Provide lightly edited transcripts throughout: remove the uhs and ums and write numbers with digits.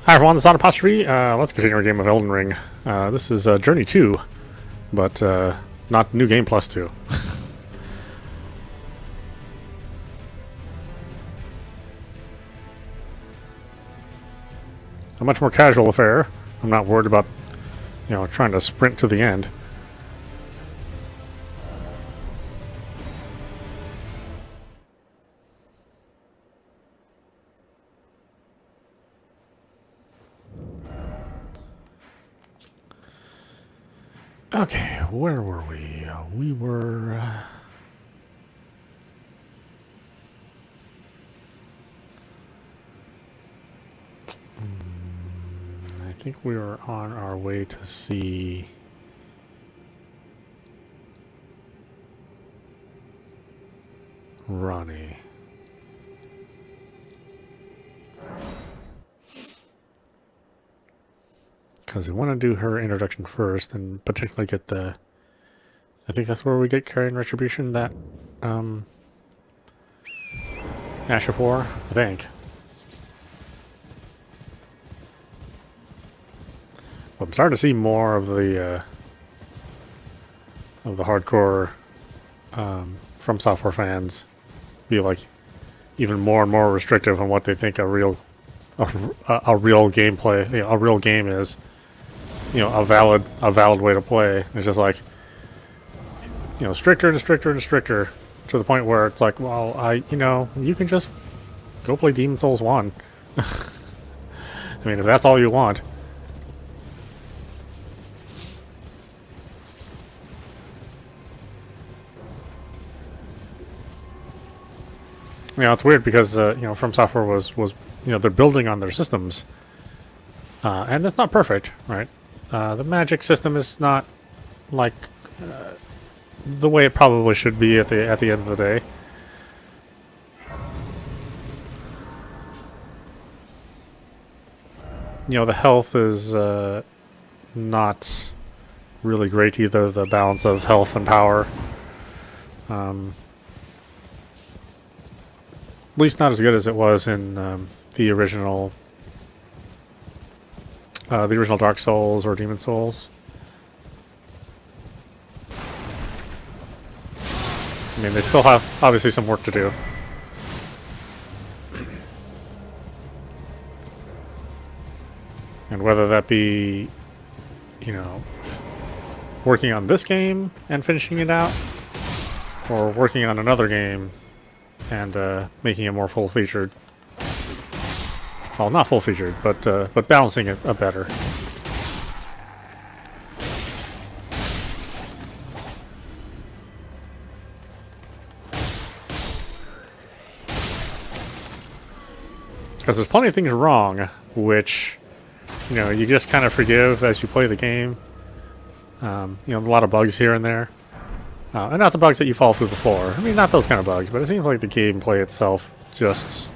Hi everyone, this is audap. Let's continue our game of Elden Ring. This is Journey 2, but not New Game Plus 2. A much more casual affair. I'm not worried about, trying to sprint to the end. Okay, where were we? We were... I think we were on our way to see... Ronnie. Because we want to do her introduction first and potentially get the... I think that's where we get Carrion Retribution, that Ash of War, I think. I'm starting to see more of the hardcore From Software fans be like even more and more restrictive on what they think a real gameplay, a real game is. A valid way to play. It's just like, stricter and stricter and stricter to the point where it's like, well, you can just go play Demon Souls 1. I mean, if that's all you want. It's weird because, From Software was they're building on their systems. And that's not perfect, right? The magic system is not like the way it probably should be at the end of the day. The health is not really great either. The balance of health and power, at least not as good as it was in the original Dark Souls or Demon Souls. I mean, they still have, obviously, some work to do. And whether that be, working on this game and finishing it out, or working on another game and making it more full-featured. Well, not full-featured, but balancing it better. Because there's plenty of things wrong, which, you just kind of forgive as you play the game. A lot of bugs here and there. And not the bugs that you fall through the floor. I mean, not those kind of bugs, but it seems like the gameplay itself just...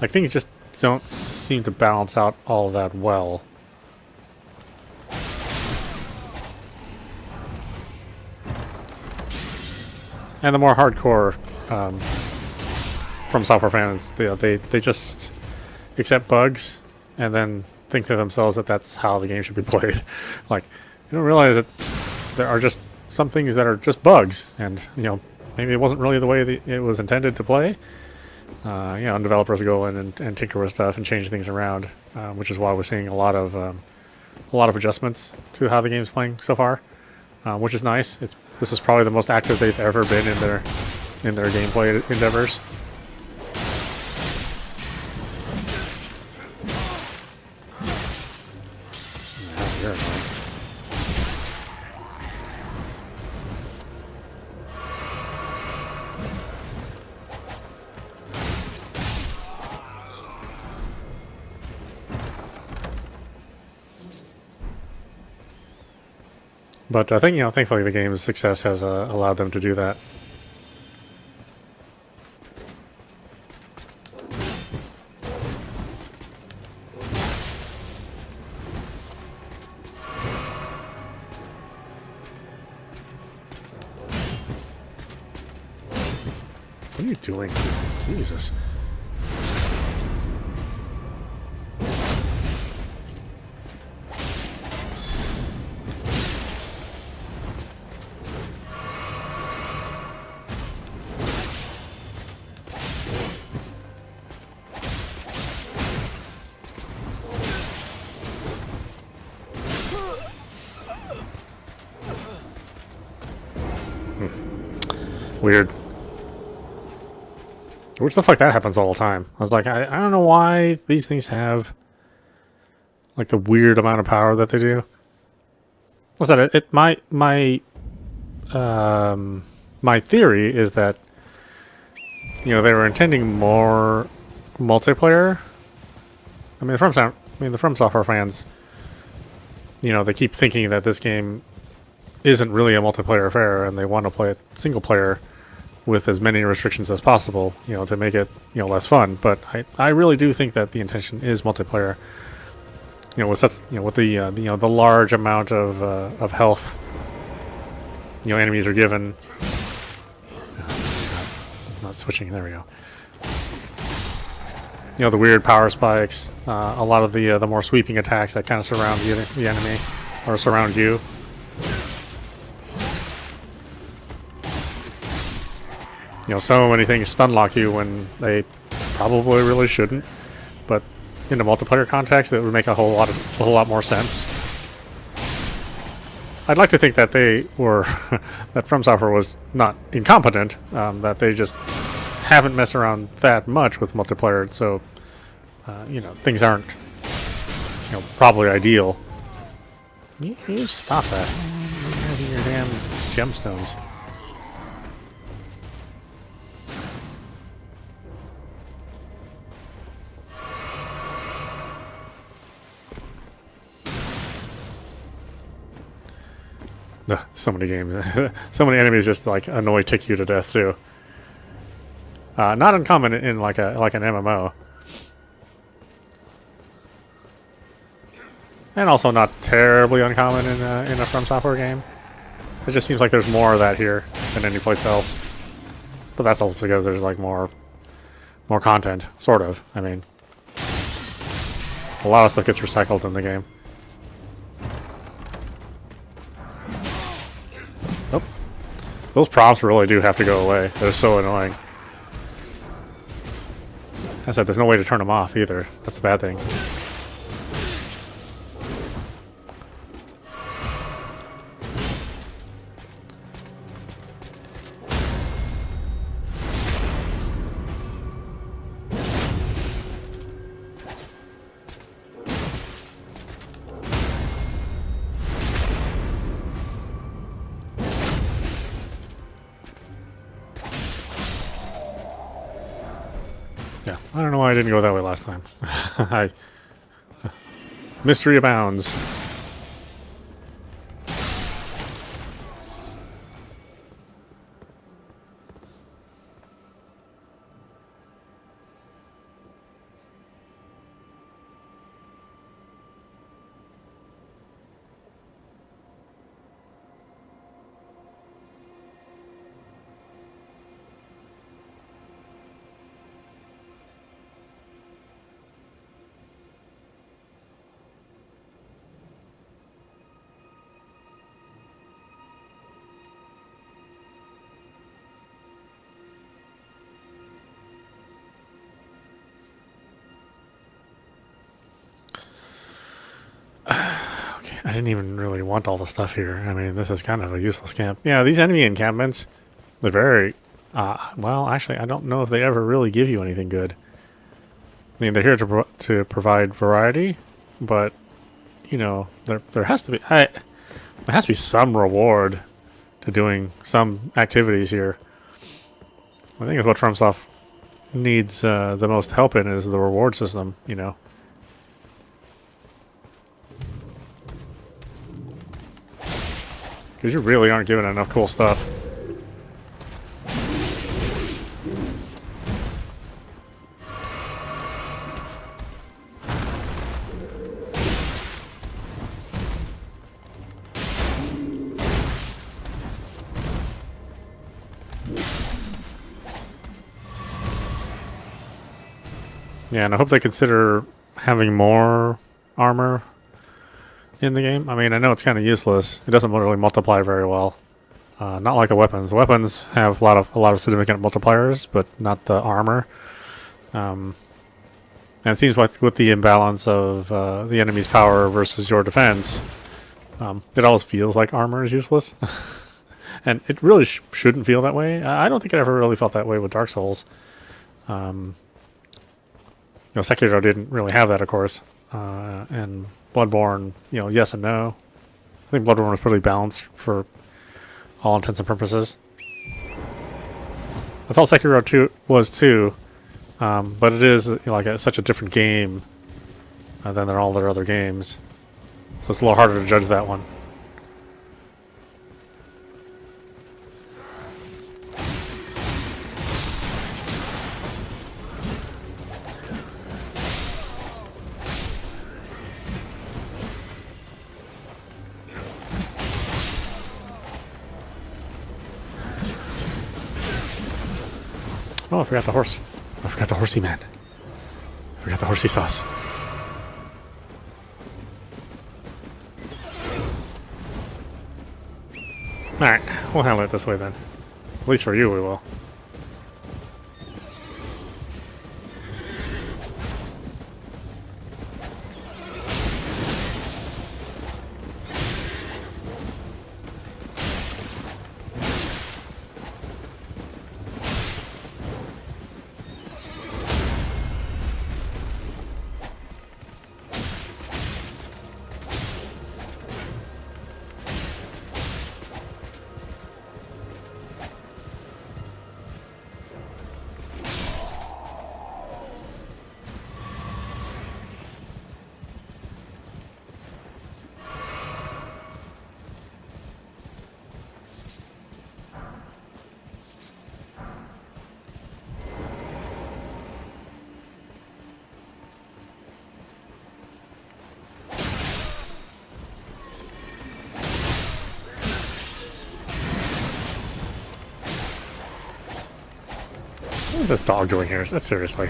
like things just don't seem to balance out all that well. And the more hardcore From Software fans, they just accept bugs and then think to themselves that that's how the game should be played. Like, you don't realize that there are just some things that are just bugs, and maybe it wasn't really the way it was intended to play. And developers go in and tinker with stuff and change things around, which is why we're seeing a lot of adjustments to how the game's playing so far, which is nice. This is probably the most active they've ever been in their gameplay endeavors. You're annoying. But I think, thankfully the game's success has allowed them to do that. What are you doing? Jesus. Weird. Weird stuff like that happens all the time. I was like, I don't know why these things have like the weird amount of power that they do. What's that? My theory is that, you know, they were intending more multiplayer. I mean, the From Software fans, you know, they keep thinking that this game isn't really a multiplayer affair, and they want to play it single player with as many restrictions as possible, you know, to make it, you know, less fun. But I really do think that the intention is multiplayer. You know, with such, you know, with the you know, the large amount of health, you know, enemies are given. Not switching. There we go. You know, the weird power spikes, a lot of the more sweeping attacks that kind of surround the enemy or surround you. You know, so many things stun lock you when they probably really shouldn't, but in a multiplayer context, it would make a whole lot more sense. I'd like to think that they were that From Software was not incompetent, that they just haven't messed around that much with multiplayer, so you know, things aren't, you know, probably ideal. You stop that! Using your damn gemstones. So many games, so many enemies just like annoy tick you to death too. Not uncommon in like an MMO, and also not terribly uncommon in a From Software game. It just seems like there's more of that here than any place else. But that's also because there's like more content, sort of. I mean, a lot of stuff gets recycled in the game. Those prompts really do have to go away. They're so annoying. I said there's no way to turn them off either. That's the bad thing. Yeah, I don't know why I didn't go that way last time. Mystery abounds. I didn't even really want all the stuff here. I mean, this is kind of a useless camp. Yeah, these enemy encampments, they're very... well, actually, I don't know if they ever really give you anything good. I mean, they're here to provide variety, but, you know, there has to be... there has to be some reward to doing some activities here. I think it's what FromSoft needs the most help in is the reward system, you know. Because you really aren't given enough cool stuff. Yeah, and I hope they consider having more armor in the game. I mean, I know it's kind of useless. It doesn't really multiply very well. Not like the weapons. The weapons have a lot of significant multipliers, but not the armor. And it seems like with the imbalance of the enemy's power versus your defense, it always feels like armor is useless. And it really shouldn't feel that way. I don't think it ever really felt that way with Dark Souls. Sekiro didn't really have that, of course. And Bloodborne, yes and no. I think Bloodborne was pretty balanced for all intents and purposes. I felt Sekiro 2 was too, but it is such a different game than all their other games. So it's a little harder to judge that one. Oh, I forgot the horse. I forgot the horsey man. I forgot the horsey sauce. Alright, we'll handle it this way then. At least for you, we will. What is this dog doing here? Seriously.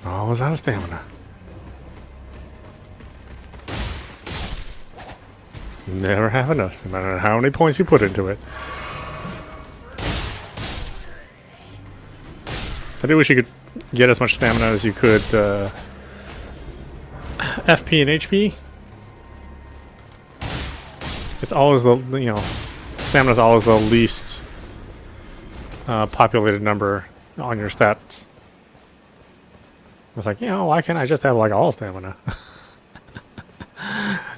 Oh, I was out of stamina. Never have enough, no matter how many points you put into it. I do wish you could get as much stamina as you could FP and HP. It's always the, stamina is always the least populated number on your stats. It's like, why can't I just have like all stamina?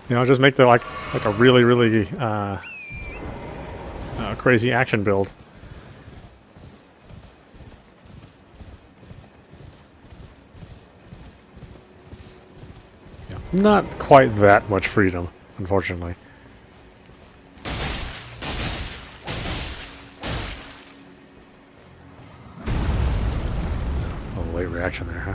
Just make the like a really, really crazy action build. Not quite that much freedom, unfortunately. A late reaction there, huh?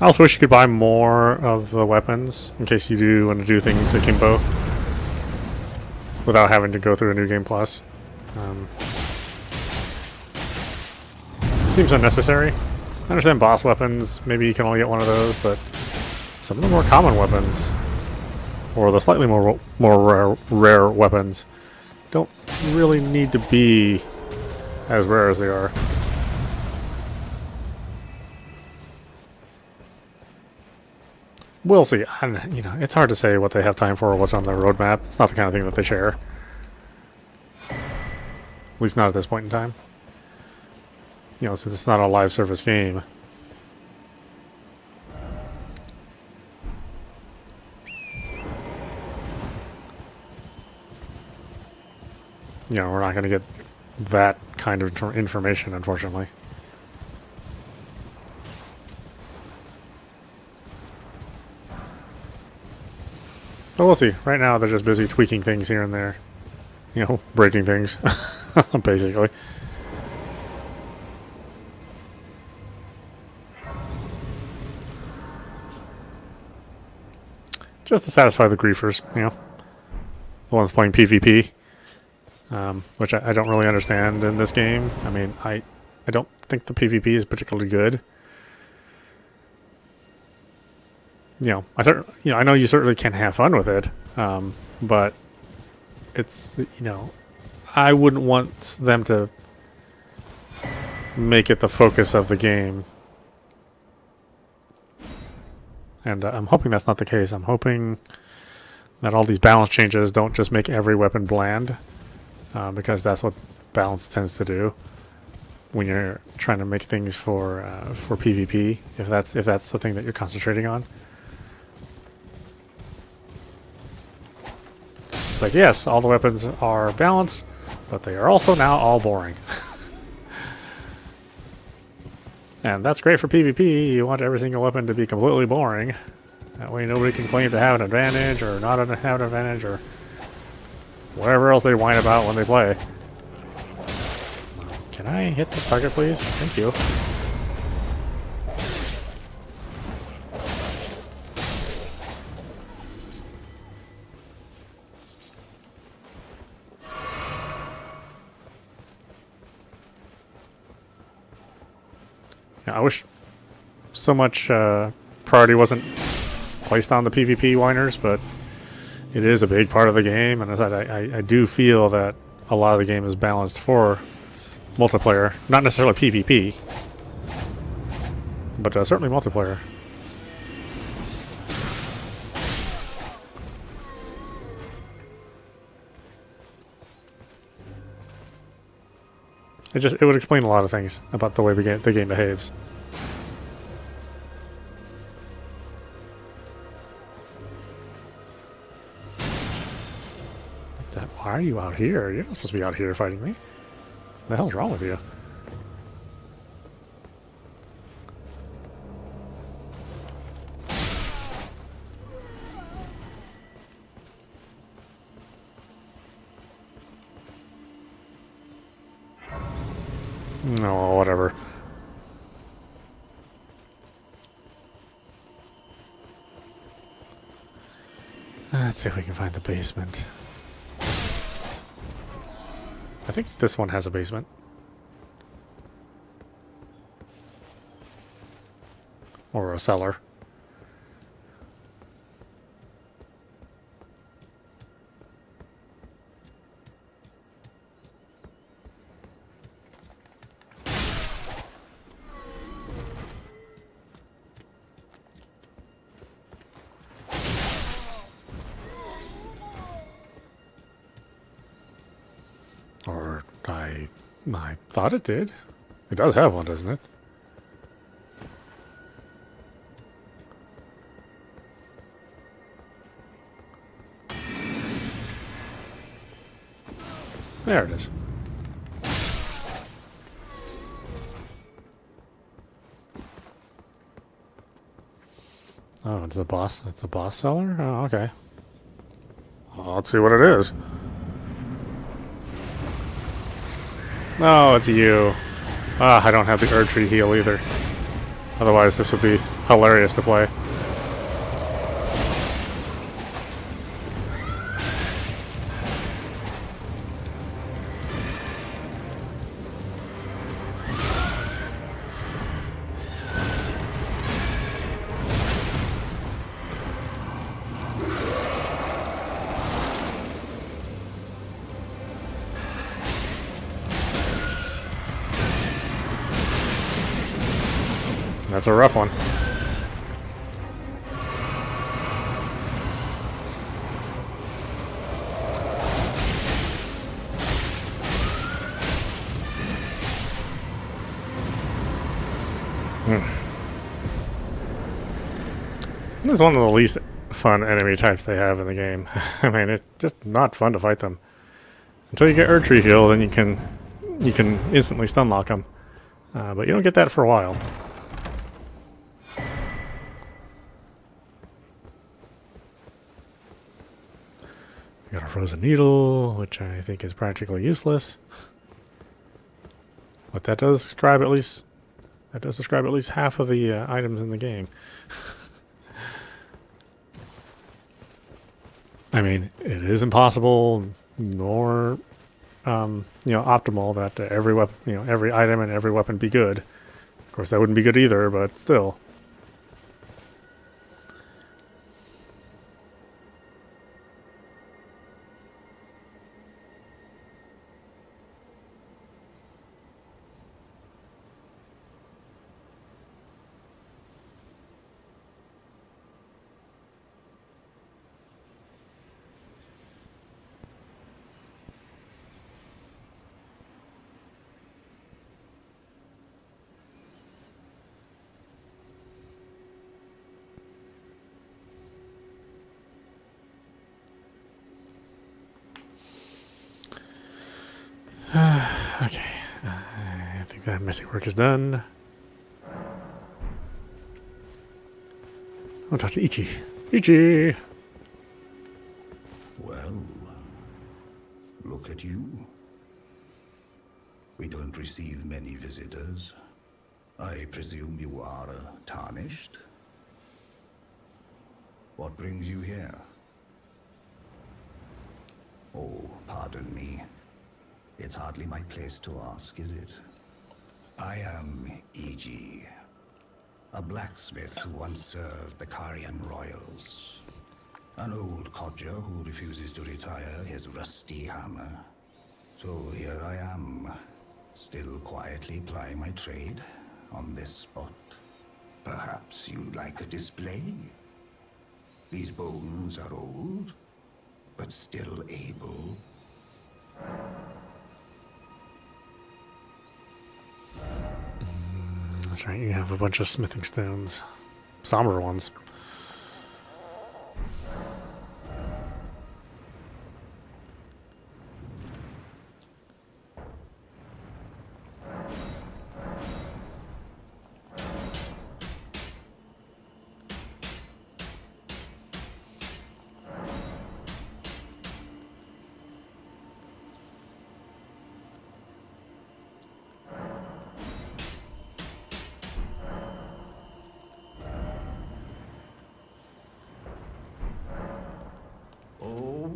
I also wish you could buy more of the weapons in case you do want to do things akimbo without having to go through a new game plus. Seems unnecessary. I understand boss weapons, maybe you can only get one of those, but some of the more common weapons, or the slightly more rare weapons, don't really need to be as rare as they are. We'll see. It's hard to say what they have time for or what's on their roadmap. It's not the kind of thing that they share. At least not at this point in time. Since it's not a live service game. We're not going to get that kind of information, unfortunately. But we'll see. Right now, they're just busy tweaking things here and there. You know, breaking things, basically. Just to satisfy the griefers, you know. The ones playing PvP. Which I don't really understand in this game. I mean, I don't think the PvP is particularly good. You know, I know you certainly can have fun with it, but it's, you know, I wouldn't want them to make it the focus of the game. And I'm hoping that's not the case. I'm hoping that all these balance changes don't just make every weapon bland, because that's what balance tends to do when you're trying to make things for PvP. If that's the thing that you're concentrating on. It's like, yes, all the weapons are balanced, but they are also now all boring. And that's great for PvP. You want every single weapon to be completely boring. That way nobody can claim to have an advantage or not have an advantage or whatever else they whine about when they play. Can I hit this target, please? Thank you. I wish so much priority wasn't placed on the PvP whiners, but it is a big part of the game, and as I do feel that a lot of the game is balanced for multiplayer, not necessarily PvP, but certainly multiplayer. It would explain a lot of things about the way the game behaves. Why are you out here? You're not supposed to be out here fighting me. What the hell's wrong with you? No, whatever. Let's see if we can find the basement. I think this one has a basement. Or a cellar. Or I thought it did. It does have one, doesn't it? There it is. Oh, it's a boss. It's a boss cellar? Oh, okay. Well, let's see what it is. Oh, it's you. Ah, I don't have the Erdtree heal either. Otherwise, this would be hilarious to play. That's a rough one. This is one of the least fun enemy types they have in the game. I mean, it's just not fun to fight them. Until you get Erdtree heal, then you can instantly stun lock them. But you don't get that for a while. frozen needle, which I think is practically useless. But that does describe at least half of the items in the game. I mean, it is impossible nor optimal that every weapon, every item and every weapon be good. Of course, that wouldn't be good either, but still. Okay, I think that messy work is done. I'll talk to Ichi. Ichi! Well, look at you. We don't receive many visitors. I presume you are Tarnished? What brings you here? Oh, pardon me. It's hardly my place to ask, is it? I am EG, a blacksmith who once served the Carian royals. An old codger who refuses to retire his rusty hammer. So here I am, still quietly plying my trade on this spot. Perhaps you'd like a display? These bones are old, but still able. That's right, you have a bunch of smithing stones. Somber ones.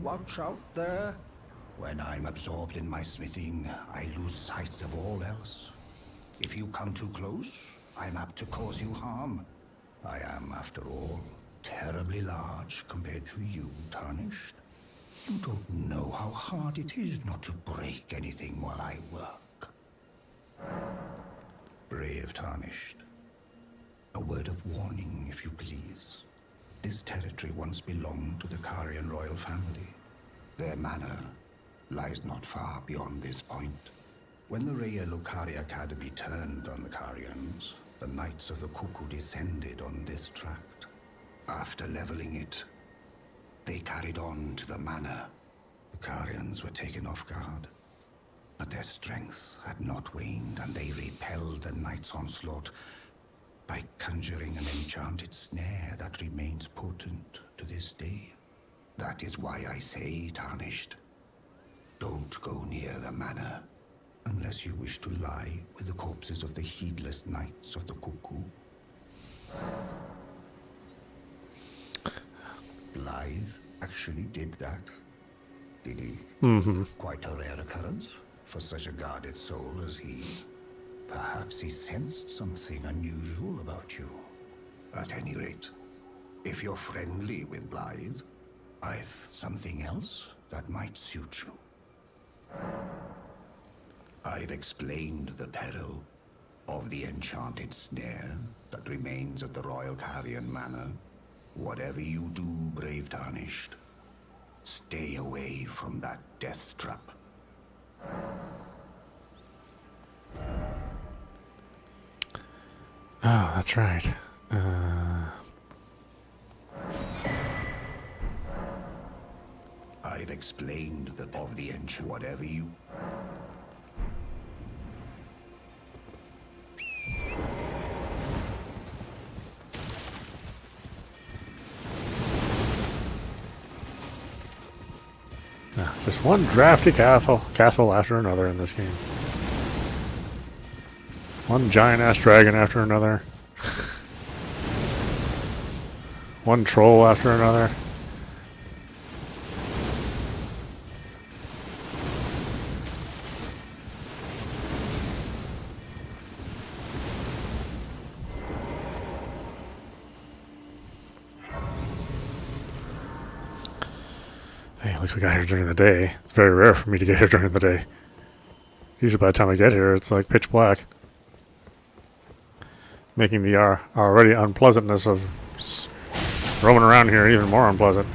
Watch out there. When I'm absorbed in my smithing, I lose sight of all else. If you come too close, I'm apt to cause you harm. I am, after all, terribly large compared to you, Tarnished. You don't know how hard it is not to break anything while I work. Brave Tarnished. A word of warning, if you please. This territory once belonged to the Carian royal family. Their manor lies not far beyond this point. When the Raya Lucari Academy turned on the Carians, the Knights of the Cuckoo descended on this tract. After leveling it, they carried on to the manor. The Carians were taken off guard, but their strength had not waned, and they repelled the Knights' onslaught by conjuring an enchanted snare that remains potent to this day. That is why I say, Tarnished, don't go near the manor, unless you wish to lie with the corpses of the heedless Knights of the Cuckoo. Blythe actually did that, did he? Mm-hmm. Quite a rare occurrence for such a guarded soul as he. Perhaps he sensed something unusual about you. At any rate, if you're friendly with Blythe, I've something else that might suit you. I've explained the peril of the enchanted snare that remains at the Royal Carian Manor. Whatever you do, brave Tarnished, stay away from that death trap. Oh, that's right. I've explained the of the enchant. Whatever you. one drafty castle after another in this game. One giant-ass dragon after another. One troll after another. Hey, at least we got here during the day. It's very rare for me to get here during the day. Usually by the time I get here, it's like pitch black. Making the already unpleasantness of roaming around here even more unpleasant.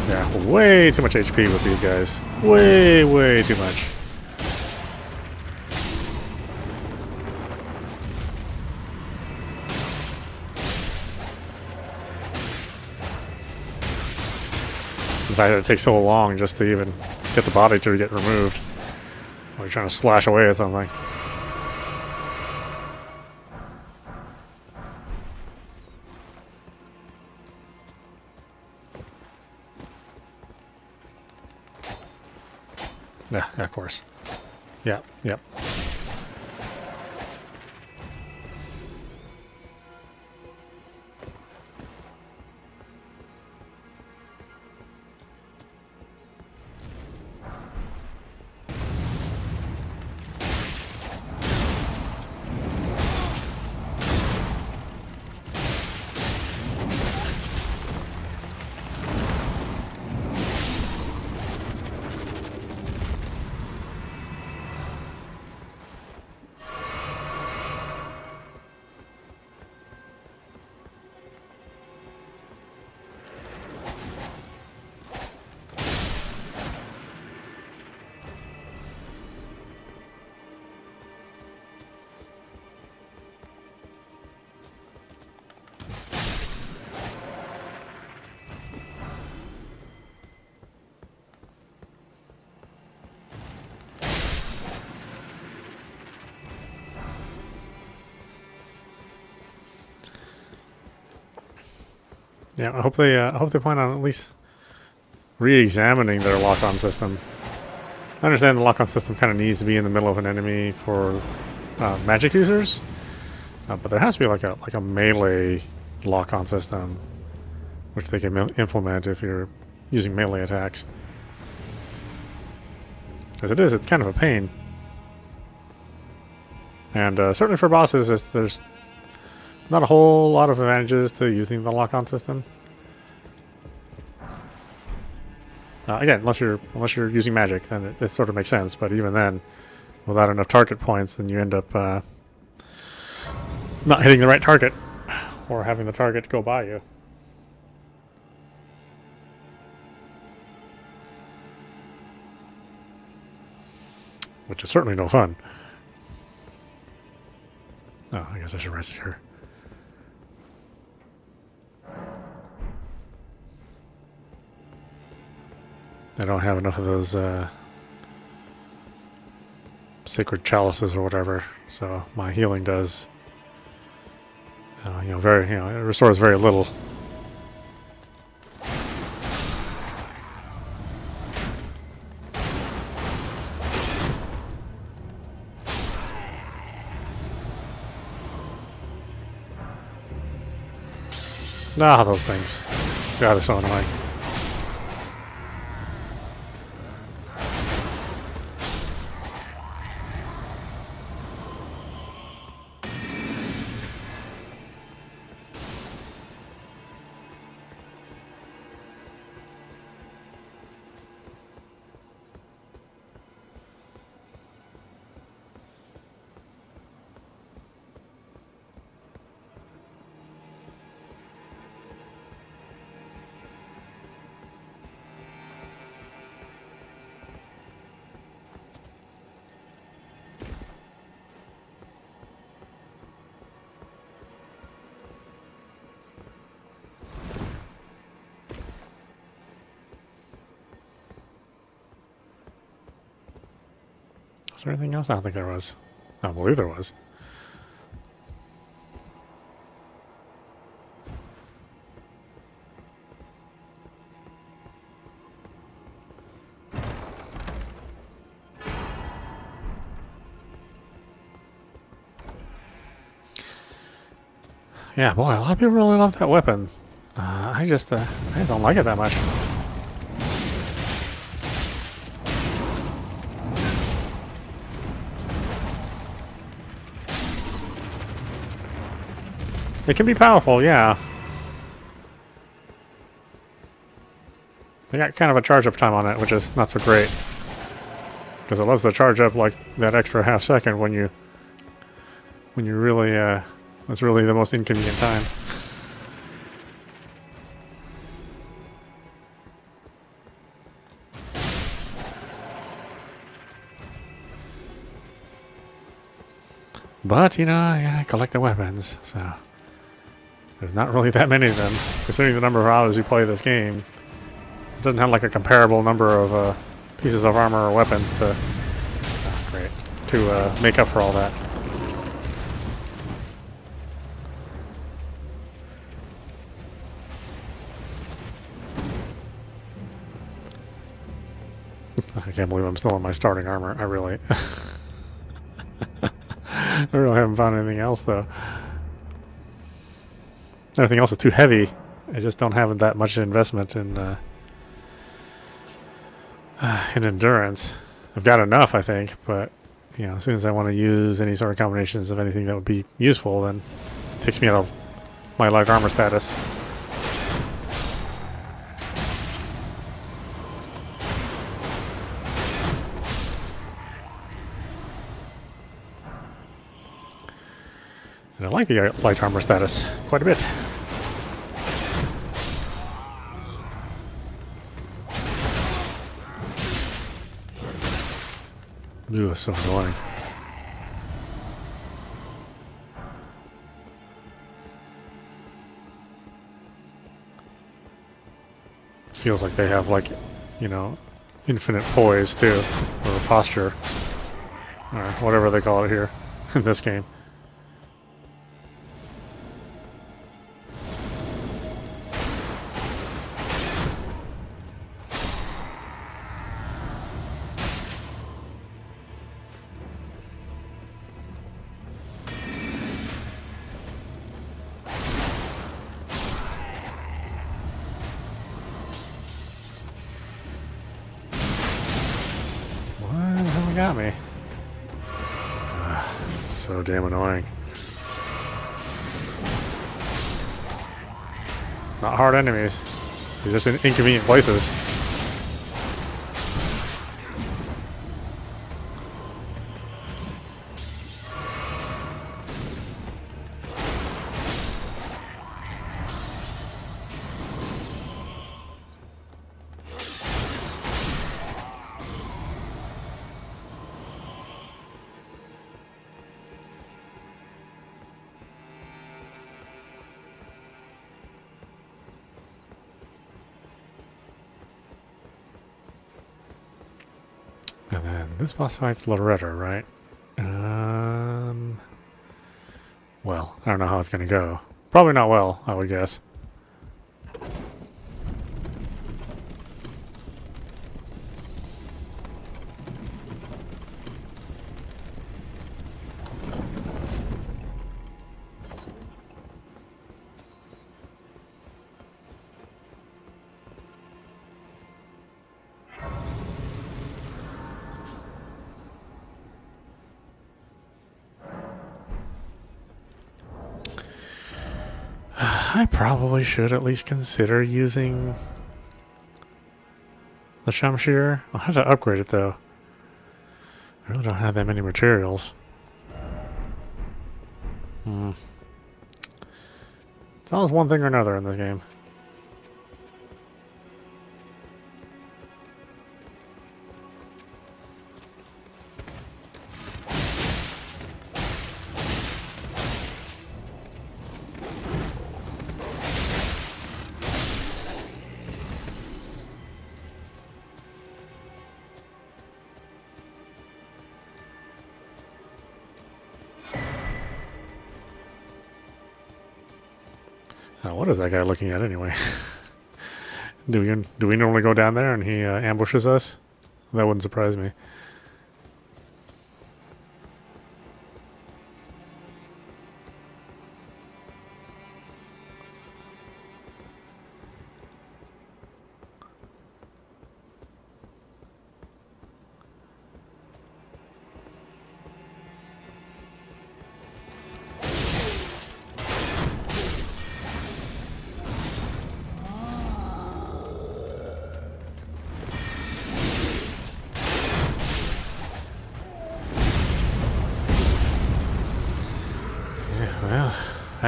Yeah, way too much HP with these guys. Way too much. The fact that it takes so long just to even get the body to get removed while you're trying to slash away at something. Yeah, of course. Yeah, yep. Yeah, I hope they plan on at least re-examining their lock-on system. I understand the lock-on system kind of needs to be in the middle of an enemy for magic users, but there has to be like a melee lock-on system, which they can implement if you're using melee attacks. As it is, it's kind of a pain. And certainly for bosses, there's not a whole lot of advantages to using the lock-on system. Again, unless you're using magic, then it sort of makes sense. But even then, without enough target points, then you end up not hitting the right target, or having the target go by you. Which is certainly no fun. Oh, I guess I should rest here. I don't have enough of those sacred chalices or whatever, so my healing does, it restores very little. Ah, those things. God, they're so annoying. Was there anything else? I don't think there was. I don't believe there was. Yeah, boy, a lot of people really love that weapon. I just don't like it that much. It can be powerful, yeah. They got kind of a charge up time on it, which is not so great. Because it loves to charge up like that extra half second when you really, that's really the most inconvenient time. But, you know, I gotta collect the weapons, so there's not really that many of them. Considering the number of hours you play this game, it doesn't have like a comparable number of pieces of armor or weapons to make up for all that. I can't believe I'm still in my starting armor. I really I really haven't found anything else though. Everything else is too heavy. I just don't have that much investment in endurance. I've got enough, I think, but you know, as soon as I want to use any sort of combinations of anything that would be useful, then it takes me out of my light armor status. And I like the light armor status quite a bit. Ooh, it's so annoying. Feels like they have, like, you know, infinite poise too, or posture, or whatever they call it here in this game. Got me. So damn annoying. Not hard enemies. They're just in inconvenient places. And then this boss fight's Loretta, right? Well, I don't know how it's going to go. Probably not well, I would guess. I probably should at least consider using the Shamshir. I'll have to upgrade it though. I really don't have that many materials. It's always one thing or another in this game. What is that guy looking at anyway? Do we normally go down there and he ambushes us? That wouldn't surprise me.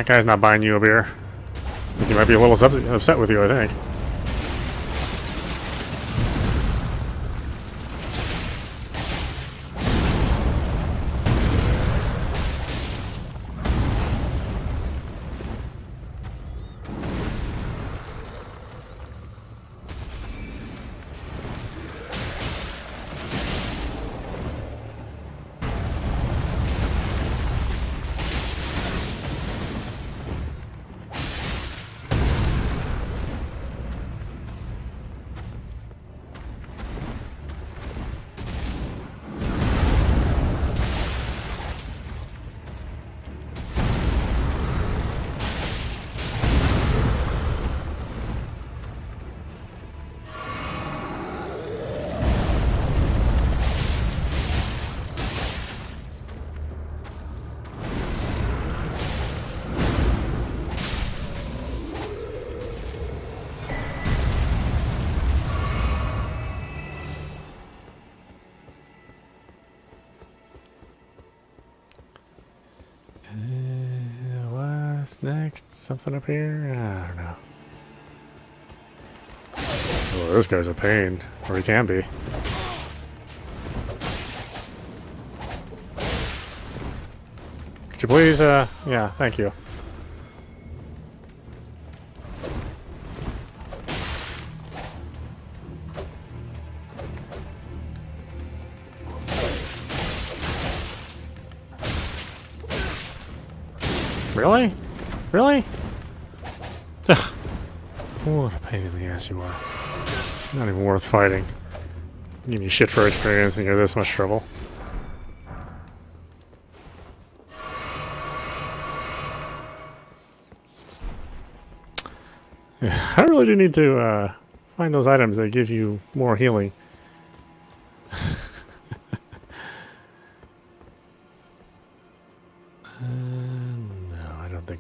That guy's not buying you a beer. I think he might be a little upset with you, I think. What's next? Something up here? I don't know. Oh, this guy's a pain. Or he can be. Could you please, yeah, thank you. Really? Really? Ugh. What a pain in the ass you are. Not even worth fighting. Give me shit for experience and you're this much trouble. Yeah, I really do need to find those items that give you more healing.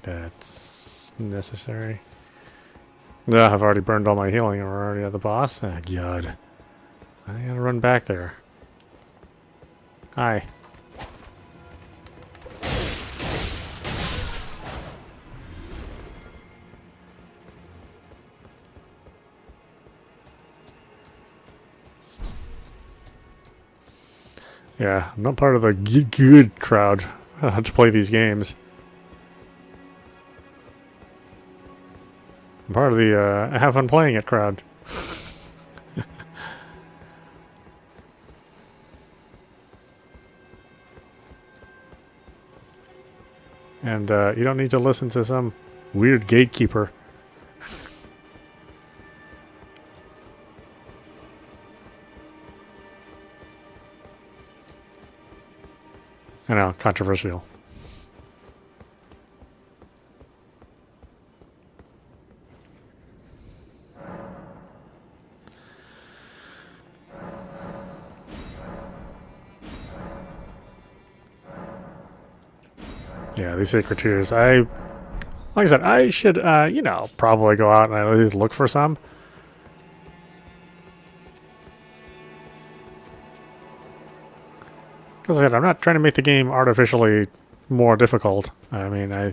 That's necessary. Yeah, I've already burned all my healing. We're already at the boss. Ah, God. I gotta run back there. Hi. Yeah, I'm not part of the good crowd to play these games. I'm part of the have fun playing it crowd. And you don't need to listen to some weird gatekeeper. I know, controversial. Yeah, these sacred tears. Like I said, I should, you know, probably go out and at least look for some. Because I said, I'm not trying to make the game artificially more difficult. I mean, I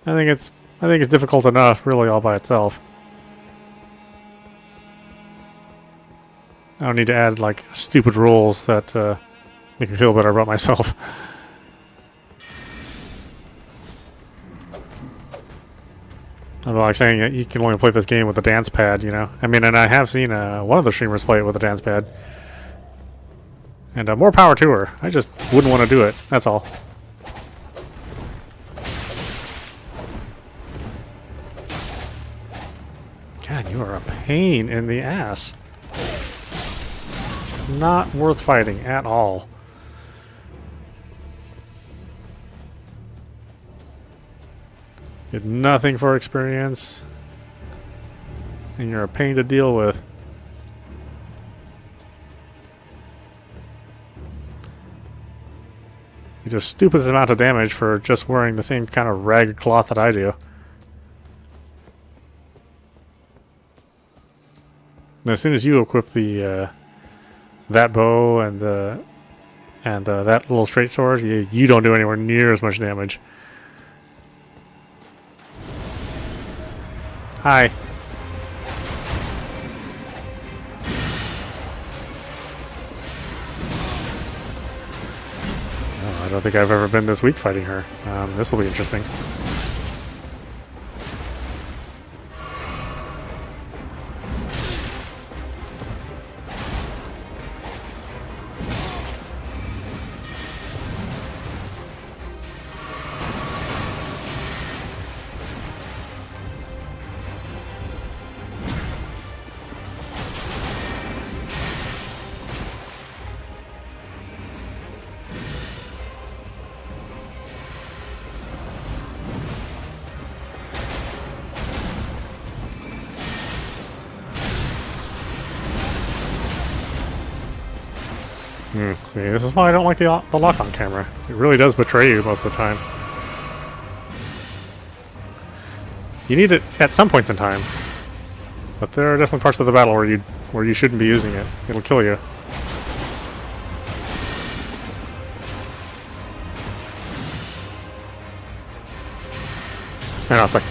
think it's difficult enough, really, all by itself. I don't need to add like stupid rules that make me feel better about myself. I'm like saying you can only play this game with a dance pad, you know. I mean, and I have seen one of the streamers play it with a dance pad. And more power to her. I just wouldn't want to do it. That's all. God, you are a pain in the ass. Not worth fighting at all. Get nothing for experience. And you're a pain to deal with. You do stupidest amount of damage for just wearing the same kind of ragged cloth that I do. And as soon as you equip the that bow and that little straight sword, you don't do anywhere near as much damage. Hi. Oh, I don't think I've ever been this weak fighting her. This will be interesting. See, this is why I don't like the lock-on camera. It really does betray you most of the time. You need it at some points in time, but there are definitely parts of the battle where you shouldn't be using it. It'll kill you. And it's like,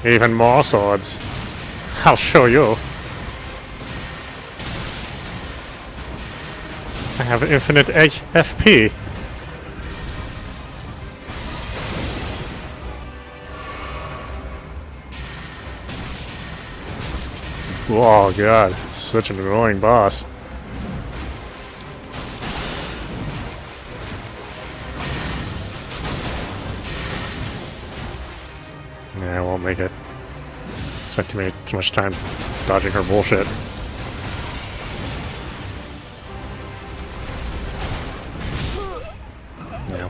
even more swords. I'll show you. I have infinite FP. Oh god, such an annoying boss. Yeah, I won't make it. Spent too much time dodging her bullshit. Yeah.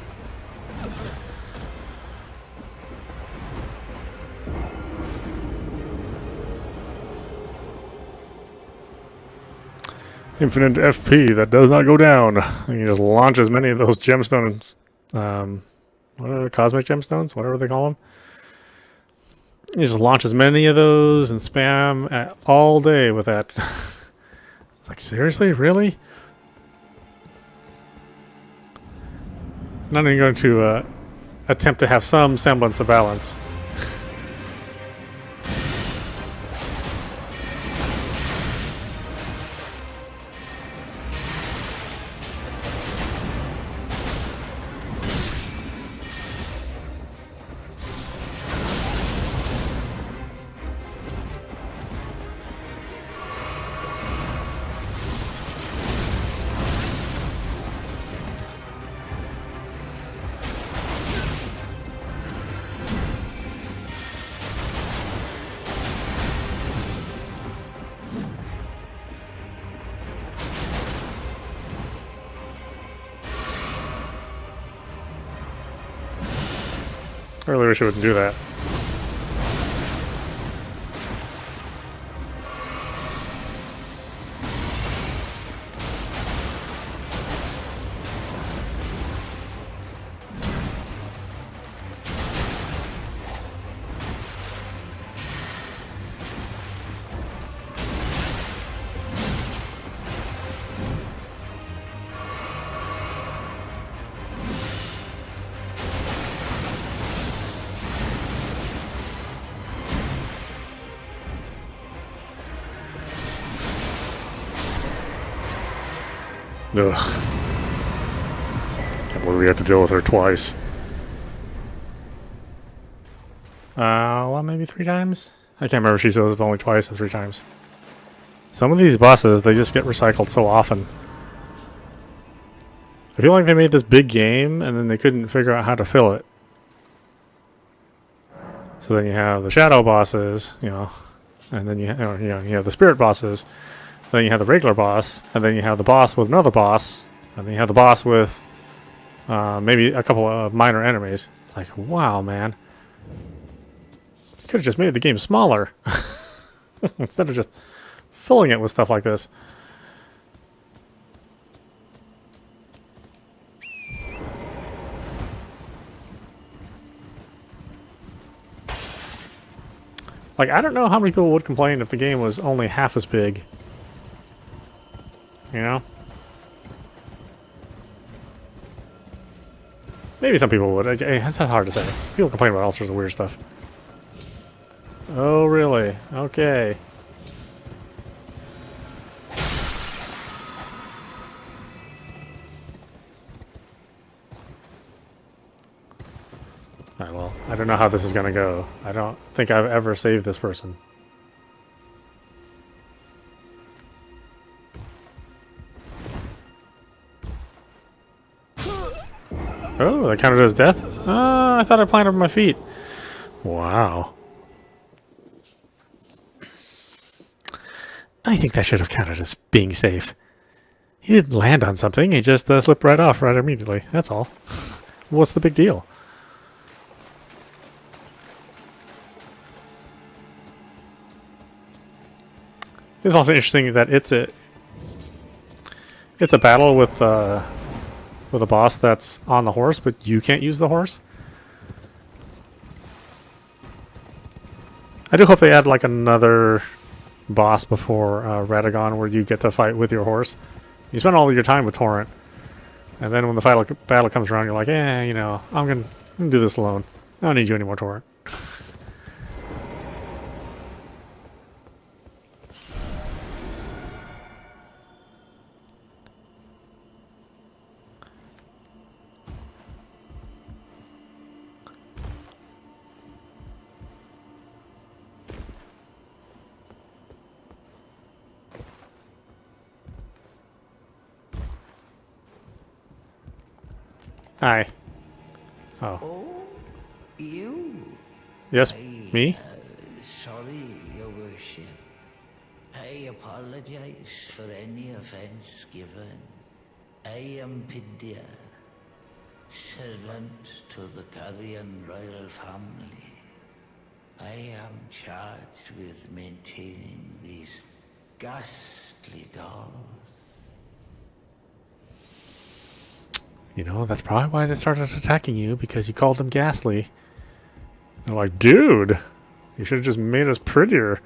Infinite FP that does not go down. And you just launch as many of those gemstones. What are the cosmic gemstones? Whatever they call them. You just launch as many of those and spam all day with that. It's like, seriously? Really? I'm not even going to attempt to have some semblance of balance. I really wish I wouldn't do that. Ugh. Can't believe we had to deal with her twice. Well, maybe 3 times? I can't remember if she shows up only twice or 3 times. Some of these bosses, they just get recycled so often. I feel like they made this big game and then they couldn't figure out how to fill it. So then you have the shadow bosses, you know, and then you have the spirit bosses. Then you have the regular boss, and then you have the boss with another boss, and then you have the boss with maybe a couple of minor enemies. It's like, wow, man. You could have just made the game smaller. Instead of just filling it with stuff like this. Like, I don't know how many people would complain if the game was only half as big. You know? Maybe some people would. It's hard to say. People complain about all sorts of weird stuff. Oh, really? Okay. Alright, well, I don't know how this is gonna go. I don't think I've ever saved this person. Oh, that counted as death? I thought I planted my feet. Wow. I think that should have counted as being safe. He didn't land on something, he just slipped right off right immediately. That's all. What's the big deal? It's also interesting that it's a battle with a boss that's on the horse, but you can't use the horse. I do hope they add like another boss before Radagon where you get to fight with your horse. You spend all of your time with Torrent, and then when the battle comes around, you're like, you know, I'm gonna do this alone. I don't need you anymore, Torrent. Hi. Oh. Oh, you? Yes, me? Sorry, Your Worship. I apologize for any offense given. I am Pidia, servant to the Carrion royal family. I am charged with maintaining these ghastly dolls. You know, that's probably why they started attacking you, because you called them ghastly. They're like, dude, you should have just made us prettier.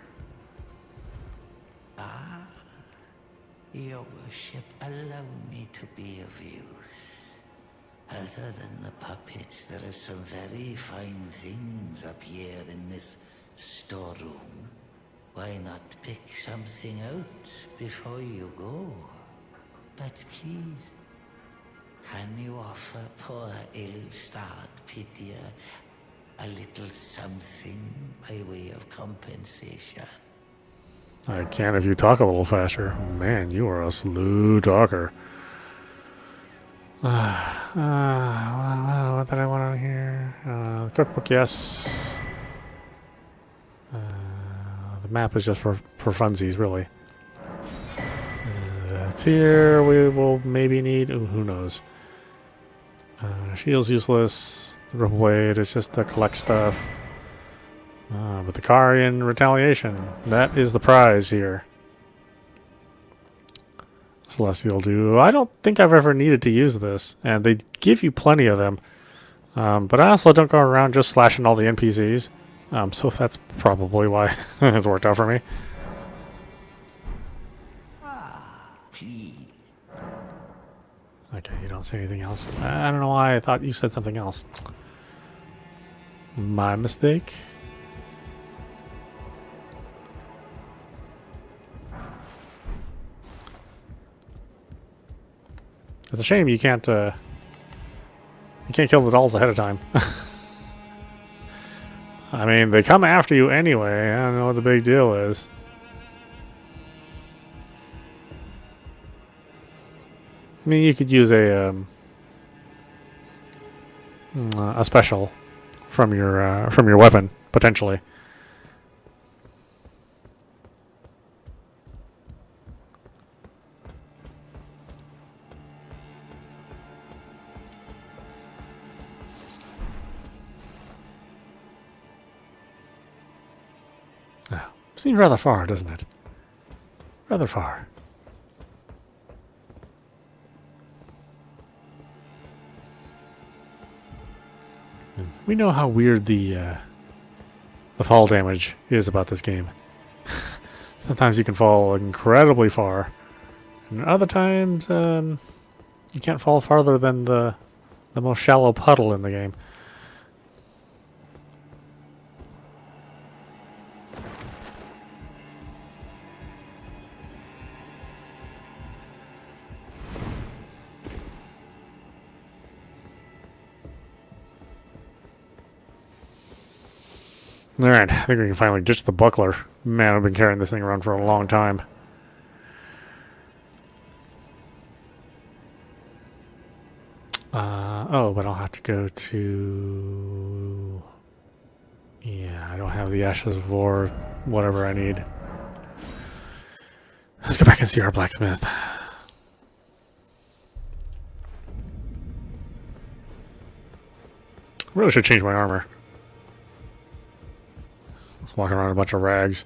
Your Worship, allow me to be of use. Other than the puppets, there are some very fine things up here in this storeroom. Why not pick something out before you go? But please, can you offer poor ill-starred Pidia a little something by way of compensation? I can if you talk a little faster. Man, you are a slow talker. What did I want on here? The cookbook, yes. The map is just for funsies, really. Here we will maybe need... Ooh, who knows? Shield's useless. The Ripple Blade is just to collect stuff. But the Carian Retaliation, that is the prize here. Celestial Dew. I don't think I've ever needed to use this, and they give you plenty of them. But I also don't go around just slashing all the NPCs. So that's probably why it's worked out for me. Please. Okay, you don't say anything else. I don't know why I thought you said something else. My mistake. It's a shame you can't kill the dolls ahead of time. I mean, they come after you anyway. I don't know what the big deal is. I mean, you could use a special from your weapon potentially. Seems rather far, doesn't it? Rather far. We know how weird the fall damage is about this game. Sometimes you can fall incredibly far, and other times you can't fall farther than the most shallow puddle in the game. Alright, I think we can finally ditch the buckler. Man, I've been carrying this thing around for a long time. Oh, but I'll have to go to... Yeah, I don't have the Ashes of War, whatever I need. Let's go back and see our blacksmith. Really should change my armor. I was walking around in a bunch of rags.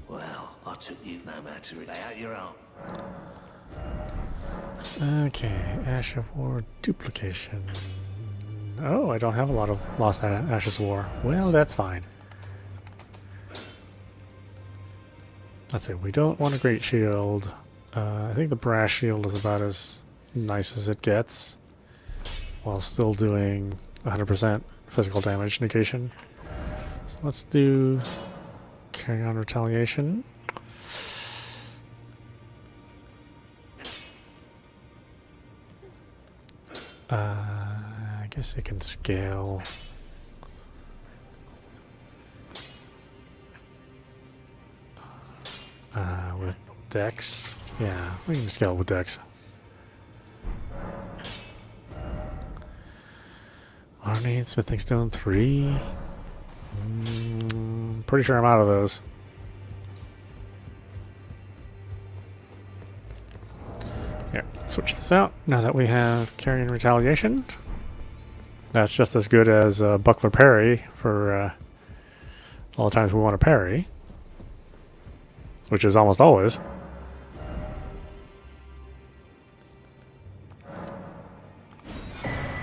Well, I took you no matter lay out your arm. Okay, Ash of War duplication. Oh, I don't have a lot of Lost Ashes of War. Well, that's fine. Let's see, we don't want a Great Shield. I think the Brass Shield is about as nice as it gets, while still doing 100% physical damage negation. So let's do Carry On Retaliation. I guess it can scale. With Dex. Yeah, we can scale with Dex. Arnate, Smithing Stone 3. Pretty sure I'm out of those. Yeah, let's switch this out now that we have Carry and Retaliation. That's just as good as Buckler Parry for all the times we want to parry, which is almost always.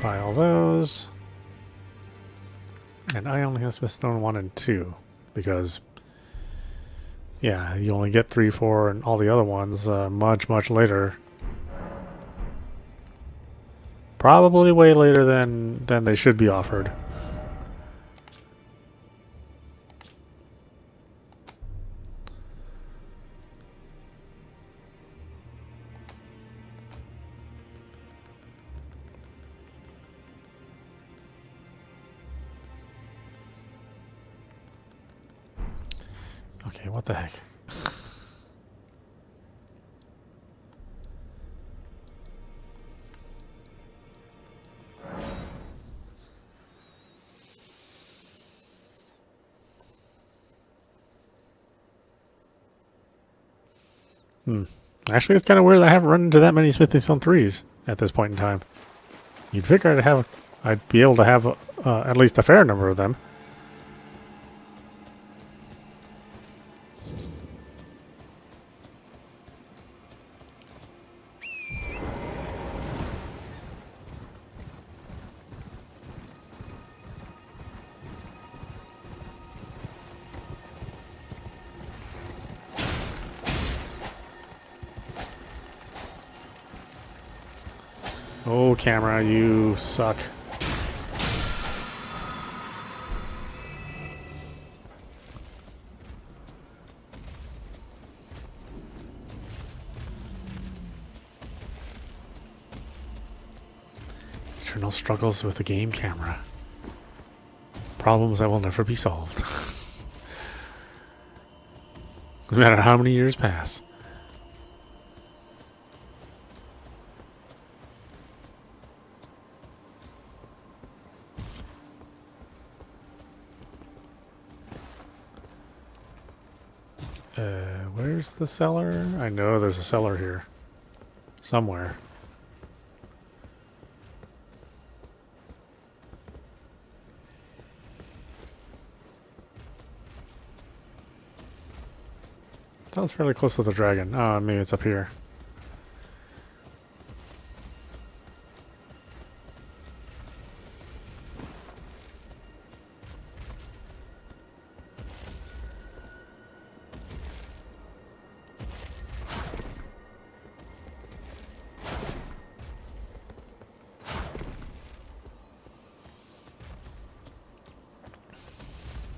Buy all those. And I only have Smithstone 1 and 2 because, yeah, you only get 3, 4, and all the other ones much, much later. Probably way later than they should be offered. Okay, what the heck? Actually, it's kind of weird I haven't run into that many Smithing Stone 3s at this point in time. You'd figure I'd be able to have at least a fair number of them. Oh, camera, you suck. Eternal struggles with the game camera. Problems that will never be solved. No matter how many years pass. Where's the cellar? I know there's a cellar here. Somewhere. Sounds fairly close to the dragon. Oh, maybe it's up here.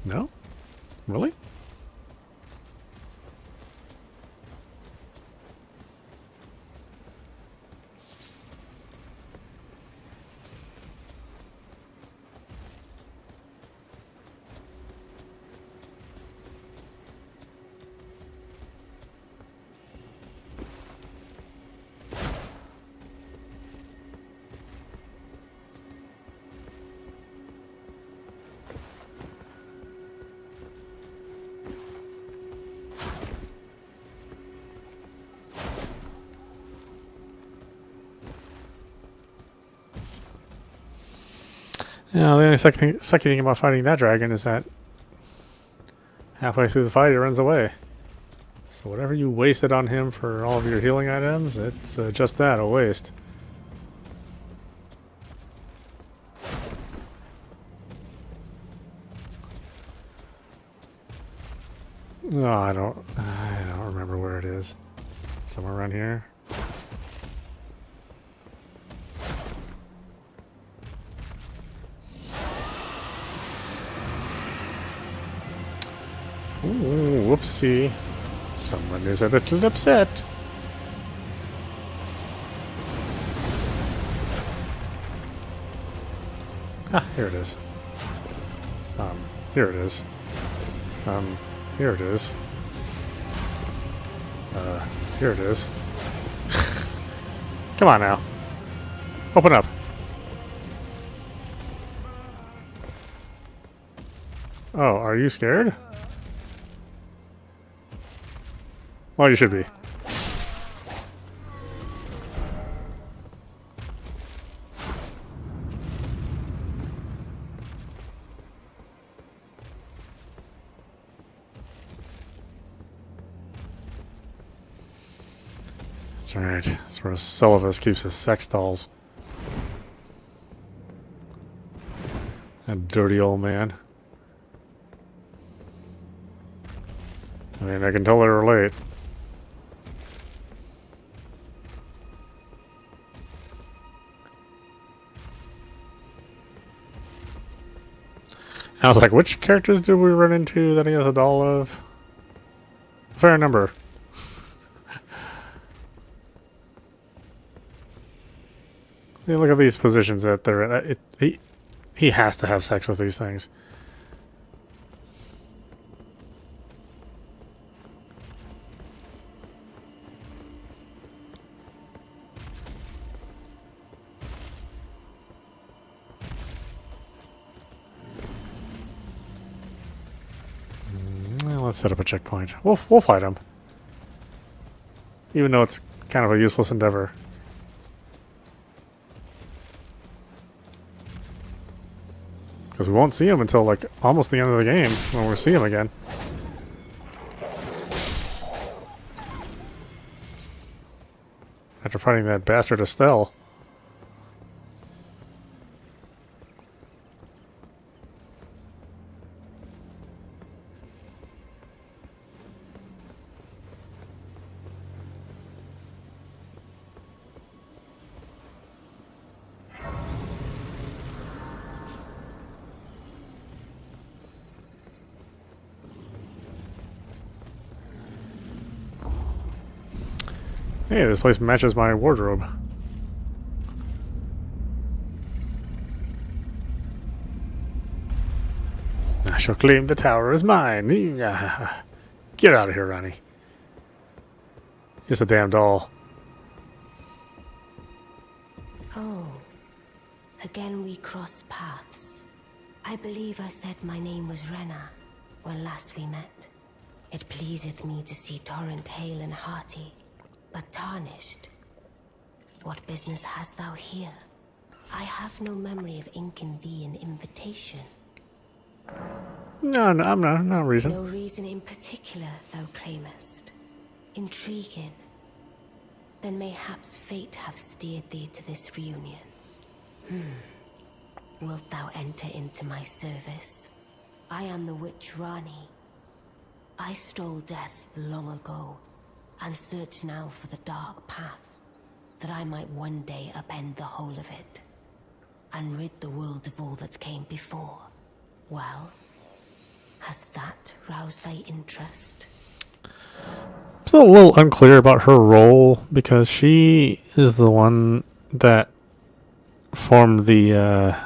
No? Really? Yeah, the only sucky thing about fighting that dragon is that halfway through the fight, he runs away. So whatever you wasted on him for all of your healing items, it's just that, a waste. No, I don't remember where it is. Somewhere around here. Ooh, whoopsie. Someone is a little upset. Ah, here it is. Here it is. Here it is. Here it is. Come on now. Open up. Oh, are you scared? Well, you should be. That's right. That's where Sullivan keeps his sex dolls. That dirty old man. I mean, I can totally relate. I was like, which characters did we run into that he has a doll of? A fair number. Yeah, look at these positions that they're in. He has to have sex with these things. Well, let's set up a checkpoint. We'll fight him. Even though it's kind of a useless endeavor. Because we won't see him until, like, almost the end of the game, when we'll see him again. After fighting that bastard Estelle. Hey, this place matches my wardrobe. I shall claim the tower as mine. Get out of here, Ronnie. It's a damn doll. Oh, again we cross paths. I believe I said my name was Rena when last we met. It pleaseth me to see Torrent hale and hearty. But Tarnished, what business hast thou here? I have no memory of inking thee an invitation. No, I'm not. No reason. No reason in particular thou claimest. Intriguing. Then mayhaps fate hath steered thee to this reunion. Wilt thou enter into my service? I am the witch Rani. I stole death long ago. And search now for the dark path, that I might one day upend the whole of it, and rid the world of all that came before. Well, has that roused thy interest? I'm still a little unclear about her role, because she is the one that formed the,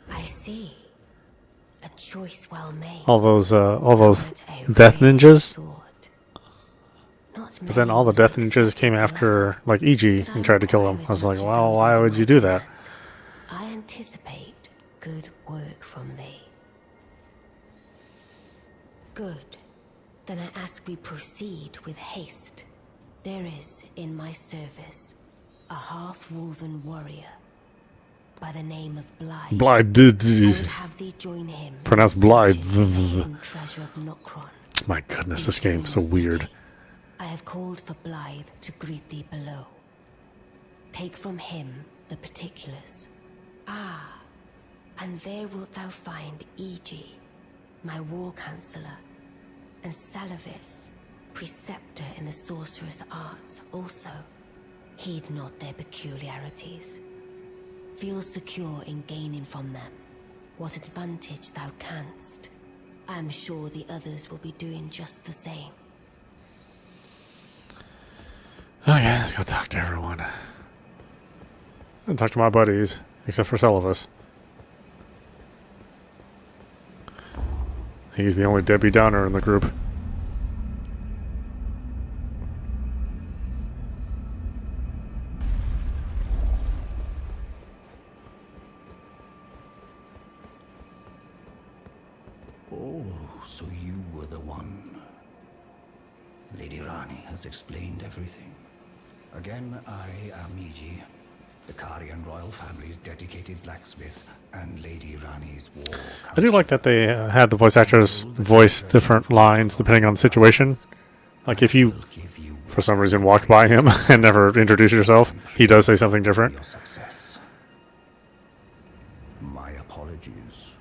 I see. A choice well made. all those death ninjas. But then all the death ninjas came after, like, EG and tried to kill him. I was like, well, why would you do that? I anticipate good work from thee. Good. Then I ask we proceed with haste. There is, in my service, a half-woven warrior. by the name of Blythe. Blythe. I would have thee join him. Pronounced in Blythe. searching for the hidden treasure of Nokron. My goodness, In this game is so Eternal weird. City. I have called for Blythe to greet thee below. Take from him the particulars. Ah, and there wilt thou find EG, my war counselor, and Salavis, preceptor in the sorcerous arts also. Heed not their peculiarities. Feel secure in gaining from them what advantage thou canst. I am sure the others will be doing just the same. Okay, let's go talk to everyone. And talk to my buddies, except for Salavis. He's the only Debbie Downer in the group. Oh, so you were the one. Lady Rani has explained everything. Again, I am EG, the Karian royal family's dedicated blacksmith and Lady Rani's war I do like that they had the voice actors voice different lines depending on the situation. Like if you, for some reason, walked by him and never introduced yourself, he does say something different. your success. My apologies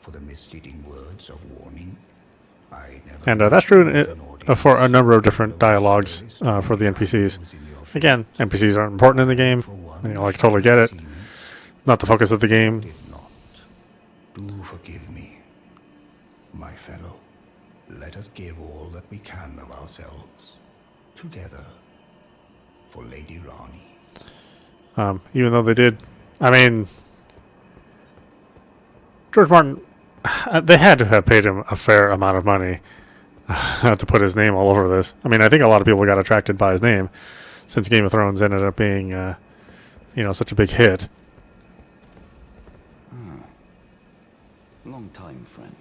for the misleading words of warning. I never And that's true for a number of different dialogues for the NPCs. Again, NPCs aren't important in the game. And you totally get it. Not the focus of the game. did not. Do forgive me, my fellow. Let us give all that we can of ourselves, together, for Lady Rani. Even though they did, I mean, George Martin, they had to have paid him a fair amount of money to put his name all over this. I mean, I think a lot of people got attracted by his name since Game of Thrones ended up being, such a big hit. Long time friend.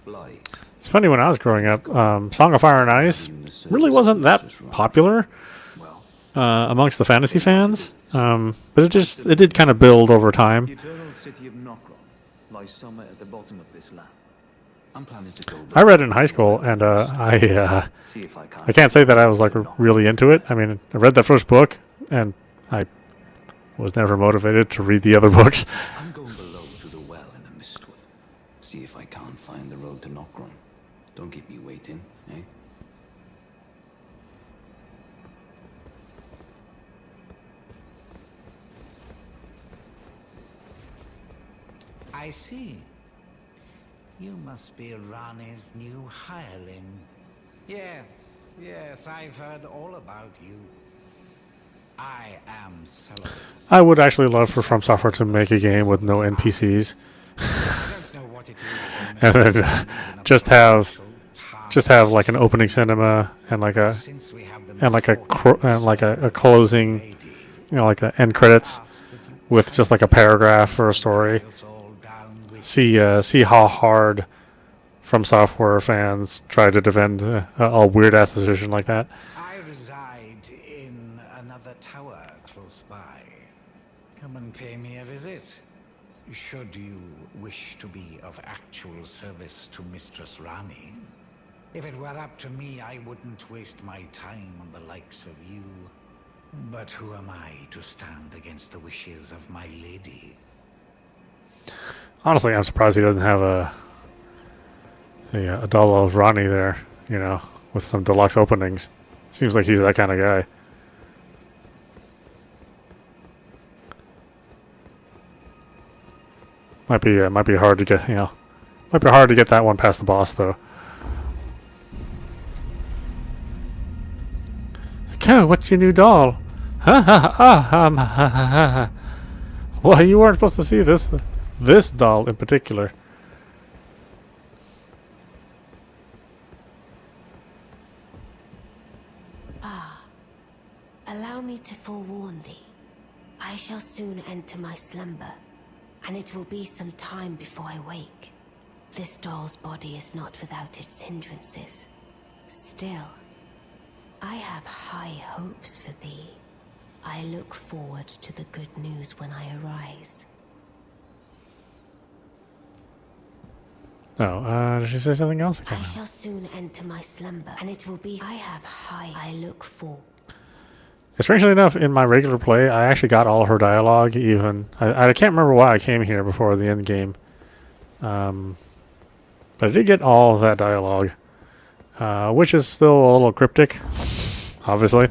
Blythe. It's funny, when I was growing up, Song of Fire and Ice really wasn't that popular amongst the fantasy fans, but it did kind of build over The time. eternal city of Nokron lies somewhere at the bottom of this land. I'm planning to go I read it in high school, and see if I can. I can't say that I was really into it. I mean, I read the first book, and I was never motivated to read the other books. I'm going below to the well in the Mistwood. See if I can't find the road to Nokron. Don't keep me waiting, eh? I see. You must be Rani's new hireling. Yes, I've heard all about you. I am Salavis. I would actually love for From Software to make a game with no NPCs, I don't know what it is. and then just have like an opening cinema and like a closing, like the end credits with just like a paragraph or a story. See how hard From Software fans try to defend a weird ass decision like that. I reside in another tower close by. Come and pay me a visit. Should you wish to be of actual service to Mistress Rani. If it were up to me, I wouldn't waste my time on the likes of you. But who am I to stand against the wishes of my lady? Honestly, I'm surprised he doesn't have a doll of Ronnie there, with some deluxe openings. Seems like he's that kind of guy. Might be hard to get, might be hard to get that one past the boss though. Okay, what's your new doll? Well, you weren't supposed to see this doll in particular. Allow me to forewarn thee. I shall soon enter my slumber, and it will be some time before I wake. This doll's body is not without its hindrances. Still, I have high hopes for thee. I look forward to the good news when I arise. Oh, did she say something else? I I can't know. shall soon enter my slumber, and it will be I have high I look for. Strangely enough, in my regular play, I actually got all her dialogue. Even I can't remember why I came here before the end game, but I did get all of that dialogue, which is still a little cryptic, obviously.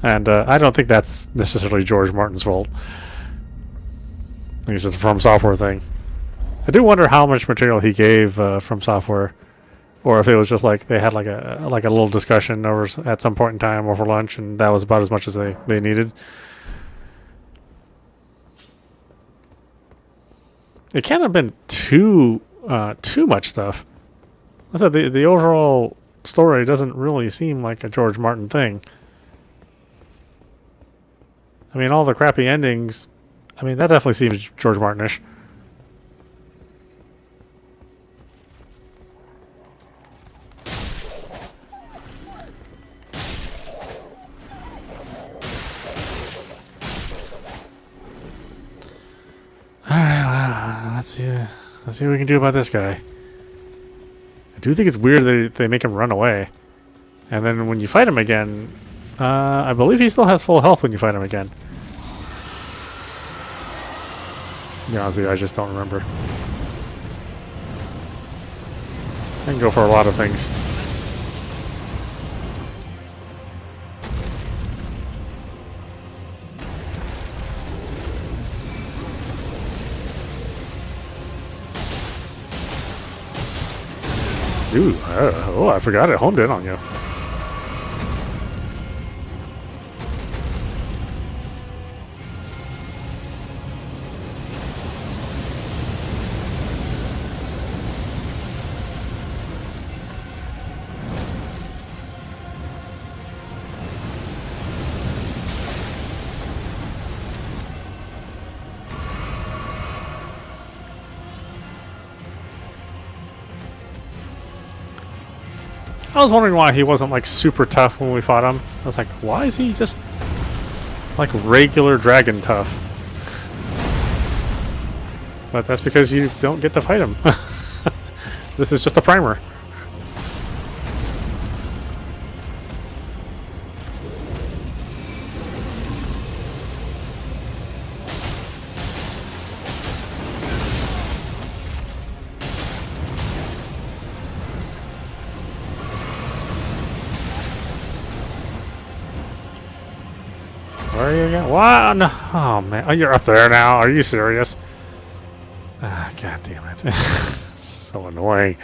And I don't think that's necessarily George Martin's fault. I think it's just a From Software thing. I do wonder how much material he gave From Software, or if it was just like they had like a little discussion over at some point in time over lunch, and that was about as much as they needed. It can't have been too much stuff. I said the overall story doesn't really seem like a George Martin thing. I mean, all the crappy endings, I mean, that definitely seems George Martin-ish. Alright, well, let's see what we can do about this guy. I do think it's weird they make him run away. And then when you fight him again, I believe he still has full health when you fight him again. To be honest with you, I just don't remember. I can go for a lot of things. Ooh, oh, I forgot it homed in on you. I was wondering why he wasn't like super tough when we fought him. I was like, why is he just like regular dragon tough? But that's because you don't get to fight him. This is just a primer. Where are you again? What? No. Oh, man. Oh, you're up there now. Are you serious? Ah, God damn it. So annoying.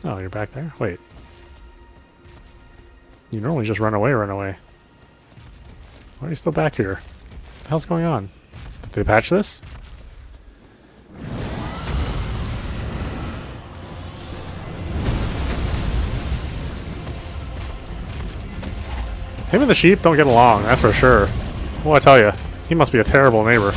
Oh, you're back there? Wait. You normally just run away, run away. Why are you still back here? What the hell's going on? Did they patch this? Him and the sheep don't get along, that's for sure. Well, I tell you, he must be a terrible neighbor.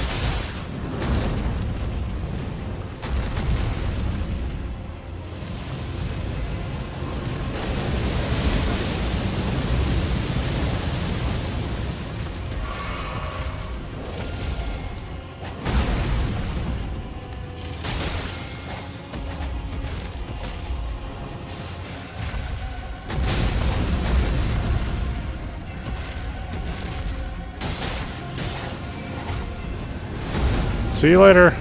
See you later.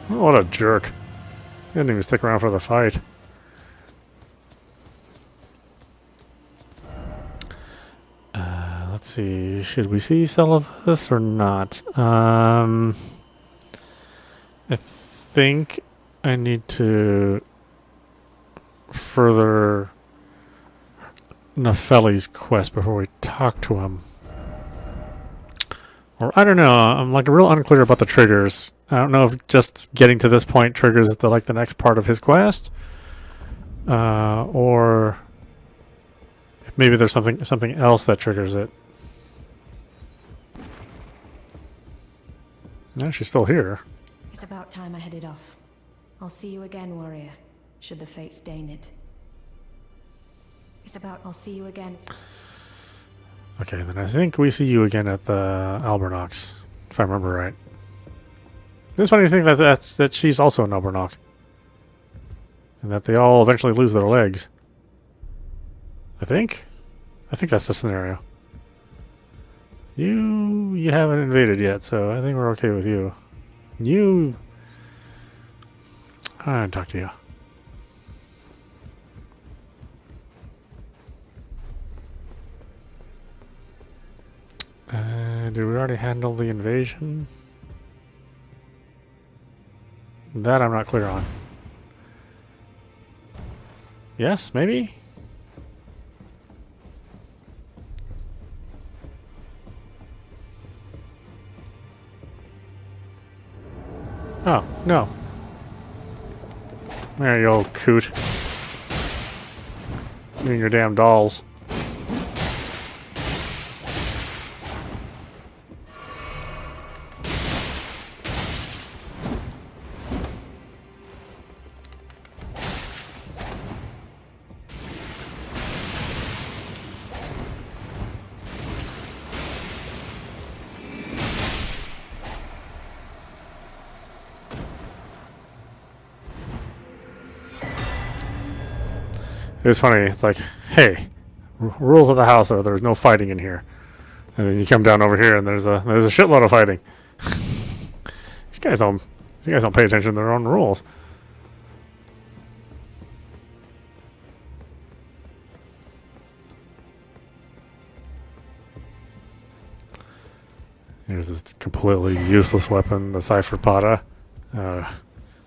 Oh, what a jerk. He didn't even stick around for the fight. Let's see. Should we see Cephas or not? I think I need to further Nefeli's quest before we talk to him. Or I don't know. I'm like real unclear about the triggers. I don't know if just getting to this point triggers the next part of his quest, or if maybe there's something else that triggers it. No, she's still here. It's about time I headed off. I'll see you again, warrior, should the fates deign it. It's about I'll see you again. Okay, then I think we see you again at the Albernox, if I remember right. It's funny to think that she's also an Albernock. And that they all eventually lose their legs. I think that's the scenario. You haven't invaded yet, so I think we're okay with you. I'll talk to you. Did we already handle the invasion? That I'm not clear on. Yes, maybe? Oh, no. There you old coot. You and your damn dolls. It was funny. It's like, hey, rules of the house are there's no fighting in here, and then you come down over here and there's a shitload of fighting. These guys don't pay attention to their own rules. Here's this completely useless weapon, the Cipher Pata.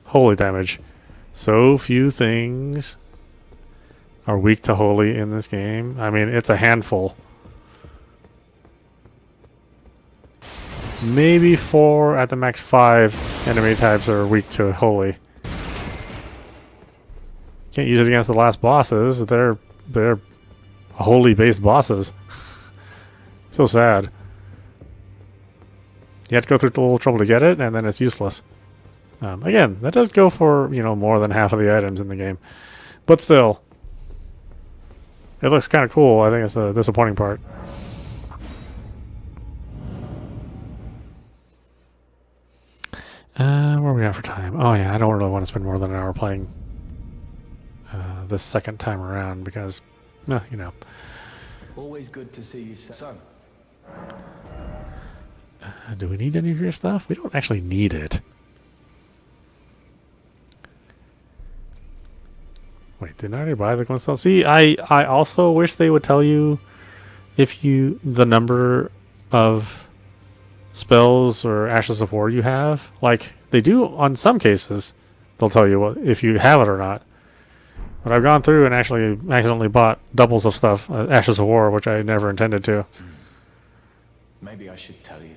Holy damage. So few things are weak to holy in this game. I mean, it's a handful. Maybe 4 at the max 5 enemy types are weak to holy. Can't use it against the last bosses. They're holy based bosses. So sad. You have to go through a little trouble to get it, and then it's useless. Again, that does go for, more than half of the items in the game. But still, it looks kind of cool. I think it's the disappointing part. Where are we at for time? Oh yeah, I don't really want to spend more than an hour playing this second time around because, Always good to see you, son. Do we need any of your stuff? We don't actually need it. Wait, didn't I already buy the glint stone? See, I also wish they would tell you the number of spells or ashes of war you have. Like they do on some cases, they'll tell you if you have it or not. But I've gone through and actually accidentally bought doubles of stuff, ashes of war, which I never intended to. Maybe I should tell you.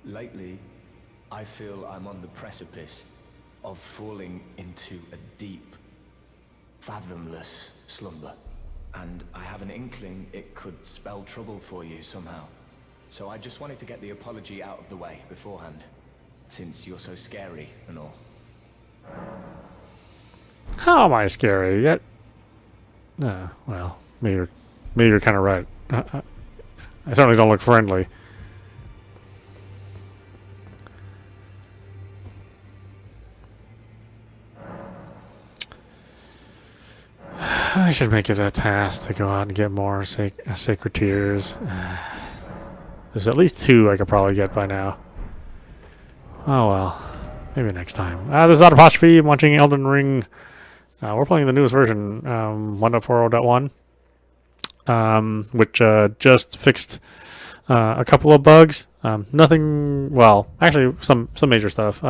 Lately, I feel I'm on the precipice of falling into a deep, fathomless slumber. And I have an inkling it could spell trouble for you somehow. So I just wanted to get the apology out of the way beforehand, since you're so scary and all. How am I scary? Yet, well, maybe you're kind of right. I certainly don't look friendly. I should make it a task to go out and get more sacred tears. There's at least 2 I could probably get by now. Oh well, maybe next time. This is audap. I'm watching Elden Ring. We're playing the newest version, 1.40.1, which just fixed a couple of bugs. Nothing. Well, actually, some major stuff.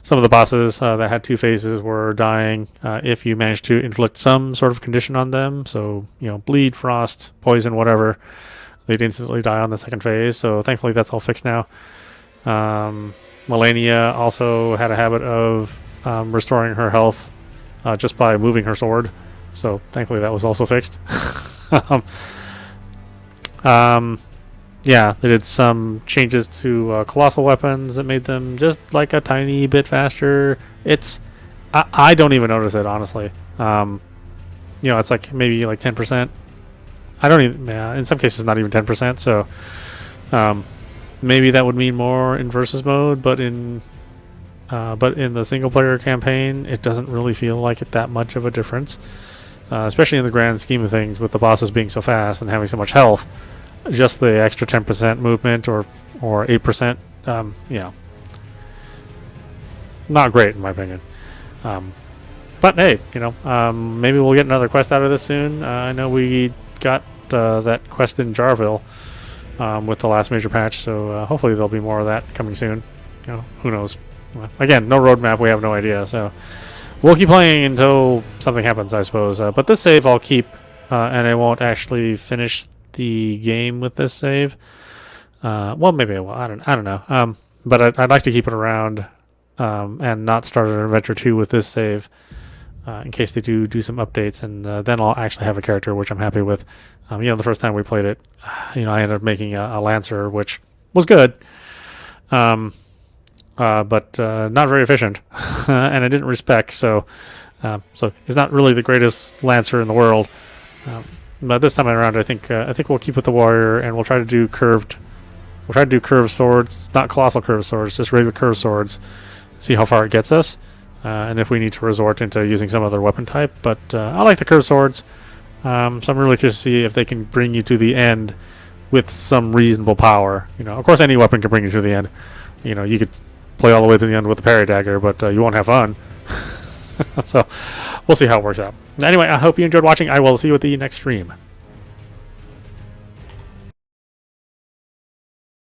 Some of the bosses that had 2 phases were dying if you managed to inflict some sort of condition on them. So, bleed, frost, poison, whatever. They'd instantly die on the second phase. So thankfully that's all fixed now. Melania also had a habit of restoring her health just by moving her sword. So thankfully that was also fixed. Yeah, they did some changes to colossal weapons that made them just like a tiny bit faster. I don't even notice it, honestly. you know, it's like maybe like 10%. I don't even, yeah, in some cases not even 10%. So maybe that would mean more in versus mode, but in the single player campaign, it doesn't really feel like it that much of a difference, especially in the grand scheme of things with the bosses being so fast and having so much health. Just the extra 10% movement or 8%, you know, not great in my opinion. But hey, you know, maybe we'll get another quest out of this soon. I know we got that quest in Jarville with the last major patch, so hopefully there'll be more of that coming soon. You know, who knows? Again, no roadmap, we have no idea, so we'll keep playing until something happens, I suppose. But this save I'll keep, and I won't actually finish the game with this save. Well, maybe I will. I don't know. But I'd like to keep it around and not start an adventure 2 with this save in case they do some updates, and then I'll actually have a character which I'm happy with. You know, the first time we played it, you know, I ended up making a Lancer, which was good, but not very efficient, and I didn't respec, so it's not really the greatest Lancer in the world. But this time around, I think we'll keep with the warrior, and we'll try to do curved swords, not colossal curved swords, just regular curved swords. See how far it gets us, and if we need to resort into using some other weapon type. But I like the curved swords, so I'm really curious to see if they can bring you to the end with some reasonable power. You know, of course, any weapon can bring you to the end. You know, you could play all the way to the end with the parry dagger, but you won't have fun. So we'll see how it works out. Anyway, I hope you enjoyed watching. I will see you at the next stream.